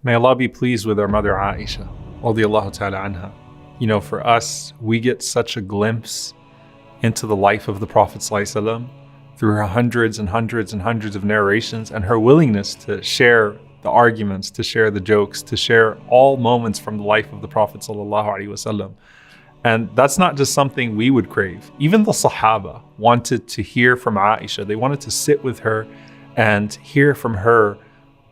May Allah be pleased with our mother Aisha, radiyallahu ta'ala anha. You know, for us, we get such a glimpse into the life of the Prophet ﷺ through her hundreds and hundreds and hundreds of narrations and her willingness to share the arguments, to share the jokes, to share all moments from the life of the Prophet ﷺ. And that's not just something we would crave. Even the Sahaba wanted to hear from Aisha. They wanted to sit with her and hear from her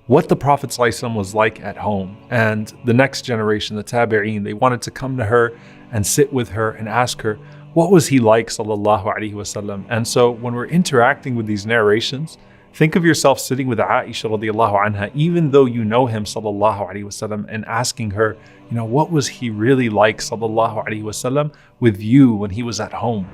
what the Prophet ﷺ was like at home. And the next generation, the Tabi'een, they wanted to come to her and sit with her and ask her, what was he like, sallallahu alaihi wasallam? And so when we're interacting with these narrations, think of yourself sitting with Aisha radiallahu anha, even though you know him, sallallahu alaihi wasallam, and asking her, you know, what was he really like, sallallahu alaihi wasallam, with you when he was at home?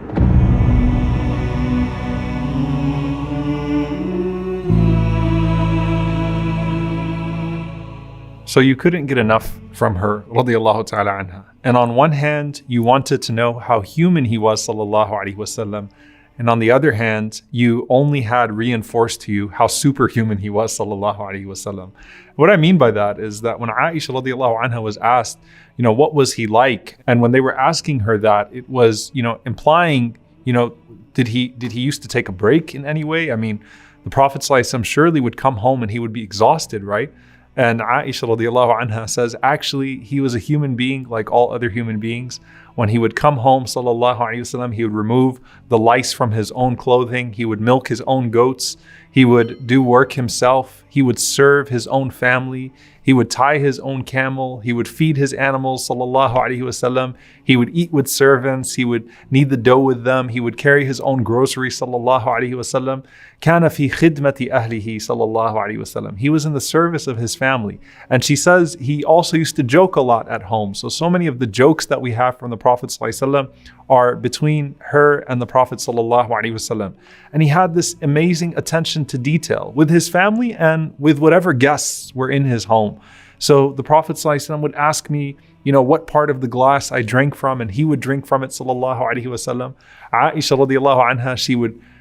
So you couldn't get enough from her, radiallahu ta'ala anha. And on one hand, you wanted to know how human he was, sallallahu alaihi wasallam. And on the other hand, you only had reinforced to you how superhuman he was, sallallahu alaihi wasallam. What I mean by that is that when Aisha radiallahu anha was asked, you know, what was he like? And when they were asking her that, it was, you know, implying, you know, did he used to take a break in any way? I mean, the Prophet ﷺ surely would come home and he would be exhausted, right? And Aisha radiallahu anha says, actually, he was a human being like all other human beings. When he would come home, sallallahu alaihi wasallam, he would remove the lice from his own clothing. He would milk his own goats. He would do work himself. He would serve his own family. He would tie his own camel. He would feed his animals, sallallahu alaihi wasallam. He would eat with servants. He would knead the dough with them. He would carry his own groceries, sallallahu alaihi wasallam. Kana fi khidmati ahlihi, sallallahu alaihi wasallam. He was in the service of his family. And she says he also used to joke a lot at home. So many of the jokes that we have from the Prophet sallallahu alaihi wasallam are between her and the Prophet sallallahu alaihi wasallam. And he had this amazing attention to detail with his family and with whatever guests were in his home. So the Prophet ﷺ would ask me, you know, what part of the glass I drank from, and he would drink from it, sallallahu alaihi wasallam. Aisha radiallahu anha,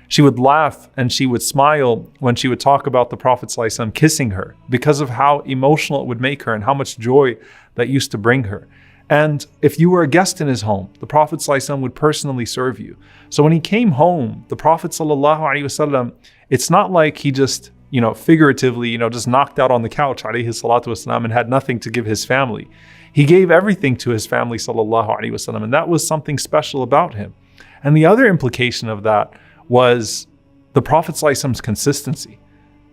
she would laugh and she would smile when she would talk about the Prophet ﷺ kissing her because of how emotional it would make her and how much joy that used to bring her. And if you were a guest in his home, the Prophet ﷺ would personally serve you. So when he came home, the Prophet ﷺ, it's not like he just, you know, figuratively, you know, just knocked out on the couch, alayhi salatu wasalam, and had nothing to give his family. He gave everything to his family, sallallahu alaihi wasallam, and that was something special about him. And the other implication of that was the Prophet ﷺ's consistency.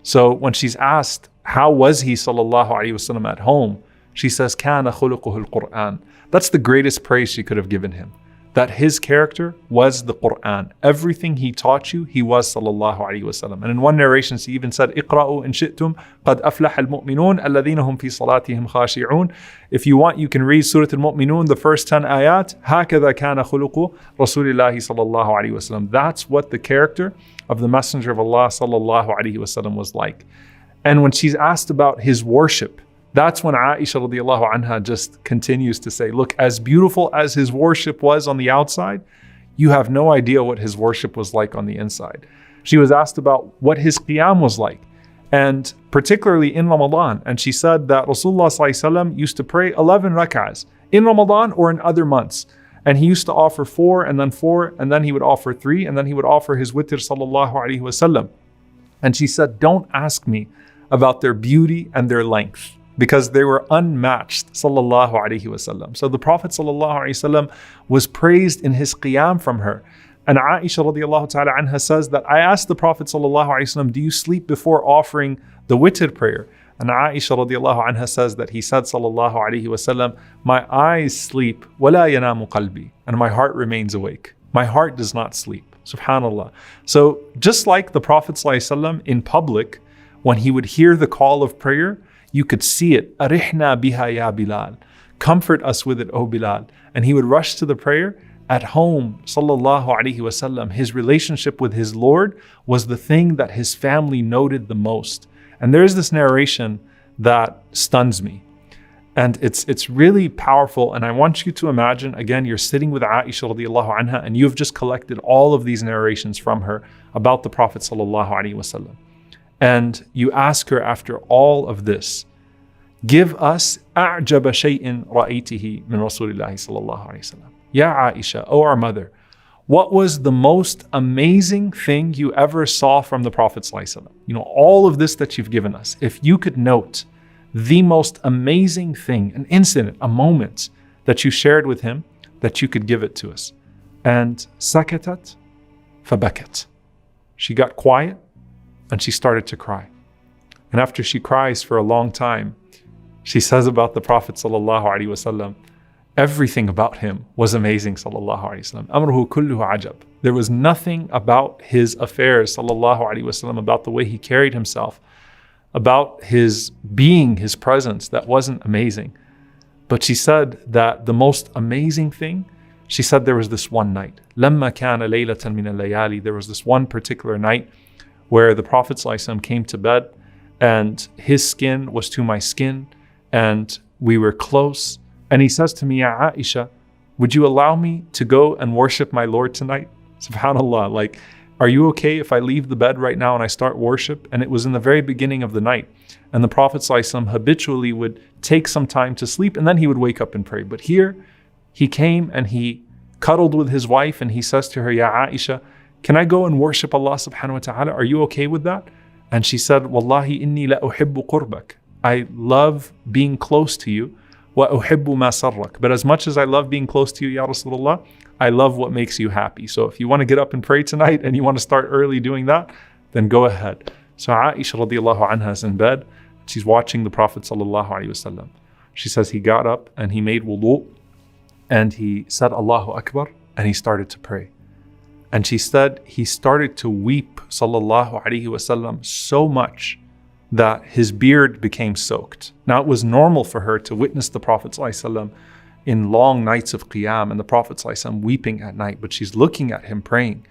So when she's asked, how was he, sallallahu alaihi wasallam, at home? She says, Kana khuluquhu al-Qur'an. That's the greatest praise she could have given him. That his character was the Qur'an. Everything he taught you, he was, sallallahu alaihi wasallam. And in one narration, she even said, Iqra'u in shi'tum, qad aflaha al-mu'minun, alladhina hum fi salatihim khashi'un. If you want, you can read Surah Al-Mu'minun, the first 10 ayat. Hakadha kana khuluqu Rasulillahi sallallahu alaihi wasallam. That's what the character of the Messenger of Allah sallallahu alaihi wasallam was like. And when she's asked about his worship, that's when Aisha radiallahu anha just continues to say, look, as beautiful as his worship was on the outside, you have no idea what his worship was like on the inside. She was asked about what his qiyam was like, and particularly in Ramadan. And she said that Rasulullah sallallahu alaihi wasallam used to pray 11 rak'ahs in Ramadan or in other months. And he used to offer 4 and then 4, and then he would offer 3, and then he would offer his witr, sallallahu alaihi wasallam. And she said, don't ask me about their beauty and their length, because they were unmatched, sallallahu alaihi wasallam. So the Prophet sallallahu alaihi wasallam was praised in his qiyam from her. And Aisha radiallahu ta'ala anha says that I asked the Prophet sallallahu alaihi wasallam, do you sleep before offering the witr prayer? And Aisha radiallahu anha says that he said, sallallahu alaihi wasallam, my eyes sleep, wala yanamu qalbi, and my heart remains awake. My heart does not sleep. Subhanallah. So just like the Prophet sallallahu alaihi wasallam in public, when he would hear the call of prayer, you could see it. Arihna biha ya Bilal. Comfort us with it, O Bilal. And he would rush to the prayer. At home, sallallahu alaihi wasallam, his relationship with his Lord was the thing that his family noted the most. And there's this narration that stuns me. And it's really powerful. And I want you to imagine, again, you're sitting with Aisha radiallahu anha, and you've just collected all of these narrations from her about the Prophet sallallahu alaihi wasallam. And you ask her after all of this, Give us أعجب شيء رأيته من رسول الله صلى الله عليه وسلم. Ya Aisha, O our mother, what was the most amazing thing you ever saw from the Prophet sallallahu alaihi wasallam? You know, all of this that you've given us, if you could note the most amazing thing, an incident, a moment that you shared with him, that you could give it to us. And sakatat fabakat. She got quiet and she started to cry. And after she cries for a long time, she says about the Prophet sallallahu alaihi wasallam, everything about him was amazing sallallahu alaihi wasallam. Amruhu kulluhu ajab. There was nothing about his affairs sallallahu alaihi wasallam, about the way he carried himself, about his being, his presence, that wasn't amazing. But she said that the most amazing thing, she said there was this one night. لَمَّا كَانَ لَيْلَةً مِنَ اللَّيَالِ. There was this one particular night where the Prophet ﷺ came to bed and his skin was to my skin and we were close. And he says to me, Ya Aisha, would you allow me to go and worship my Lord tonight? SubhanAllah, like, are you okay if I leave the bed right now and I start worship? And it was in the very beginning of the night. And the Prophet ﷺ habitually would take some time to sleep and then he would wake up and pray. But here, he came and he cuddled with his wife and he says to her, Ya Aisha, can I go and worship Allah subhanahu wa ta'ala? Are you okay with that? And she said, Wallahi inni la uhibbu qurbak. I love being close to you. Wa uhibbu ma sarrak. But as much as I love being close to you, Ya Rasulullah, I love what makes you happy. So if you want to get up and pray tonight and you want to start early doing that, then go ahead. So Aisha radiallahu anha is in bed. She's watching the Prophet sallallahu alaihi wasallam. She says he got up and he made wudu and he said Allahu Akbar and he started to pray. And she said he started to weep sallallahu alaihi wasallam so much that his beard became soaked. Now it was normal for her to witness the Prophet sallallahu alaihi wasallam in long nights of qiyam and the Prophet ﷺ weeping at night, but she's looking at him praying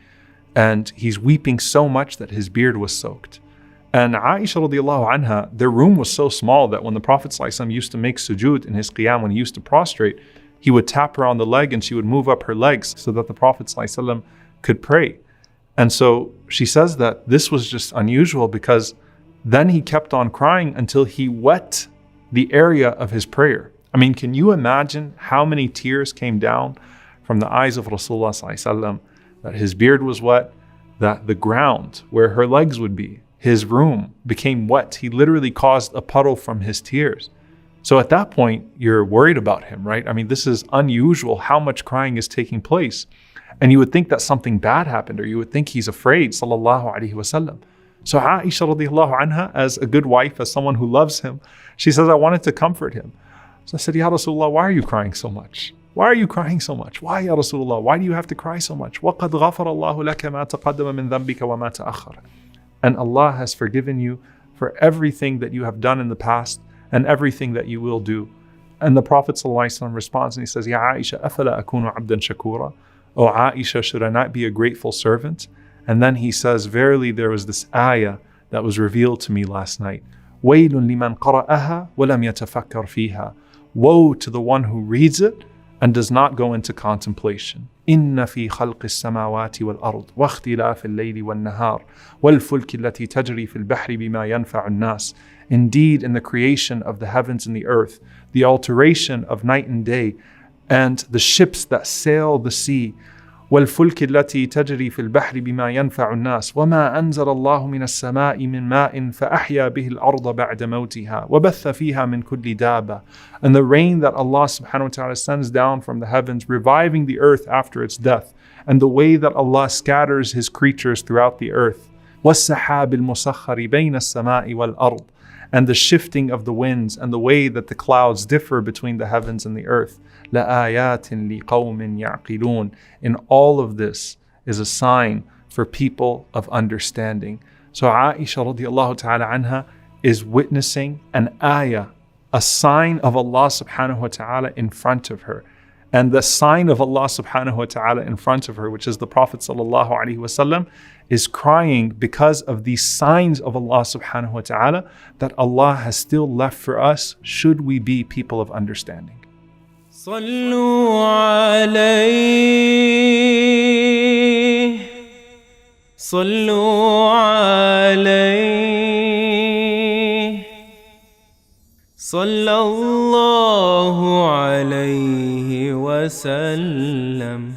and he's weeping so much that his beard was soaked. And Aisha radiallahu anha, their room was so small that when the Prophet ﷺ used to make sujood in his qiyam, when he used to prostrate, he would tap her on the leg and she would move up her legs so that the Prophet ﷺ could pray. And so she says that this was just unusual because then he kept on crying until he wet the area of his prayer. I mean, can you imagine how many tears came down from the eyes of Rasulullah ﷺ, that his beard was wet, that the ground where her legs would be, his room became wet. He literally caused a puddle from his tears. So at that point, you're worried about him, right? I mean, this is unusual how much crying is taking place. And you would think that something bad happened, or you would think he's afraid, sallallahu alaihi wasallam. So Aisha radiallahu anha, as a good wife, as someone who loves him, she says, I wanted to comfort him. So I said, Ya Rasulullah, why are you crying so much? Why are you crying so much? Why, Ya Rasulullah? Why do you have to cry so much? وَقَدْ غَفَرَ اللَّهُ لَكَ مَا تَقَدَّمَ مِنْ ذَنْبِكَ وَمَا تَأَخَّرَ. And Allah has forgiven you for everything that you have done in the past and everything that you will do. And the Prophet ﷺ responds and he says, Ya Aisha, أَفَلَا أَكُونُ عَبْدًا شَكُورًا. O Aisha, should I not be a grateful servant? And then he says, verily there was this ayah that was revealed to me last night. وَيْلٌ لِمَنْ قَرَأَهَا وَلَمْ يَتَفَكَّرْ فِيهَا. Woe to the one who reads it and does not go into contemplation. إِنَّ فِي خَلْقِ السَّمَاوَاتِ وَالْأَرْضِ وَاخْتِلَافِ اللَّيْلِ وَالنَّهَارِ وَالْفُلْكِ الَّتِي تَجْرِي فِي الْبَحْرِ بِمَا يَنْفَعُ النَّاسِ. Indeed, in the creation of the heavens and the earth, the alteration of night and day, and the ships that sail the sea, والفلك التي تجري في البحر بما ينفع الناس وما أنزل الله من السماء من ماء فأحيا به الأرض بعد موتها وبث فيها من كل دابة. And the rain that Allah subhanahu wa ta'ala sends down from the heavens, reviving the earth after its death, and the way that Allah scatters His creatures throughout the earth. والسحاب المسخر بين السماء والأرض. And the shifting of the winds and the way that the clouds differ between the heavens and the earth. لَآيَاتٍ لِقَوْمٍ يَعْقِلُونَ. In all of this is a sign for people of understanding. So Aisha radiallahu ta'ala anha is witnessing an ayah, a sign of Allah subhanahu wa ta'ala in front of her. And the sign of Allah subhanahu wa ta'ala in front of her, which is the Prophet sallallahu alaihi wasallam, is crying because of these signs of Allah subhanahu wa ta'ala that Allah has still left for us should we be people of understanding. صلوا عليه صلوا عليه صلى الله عليه وسلم.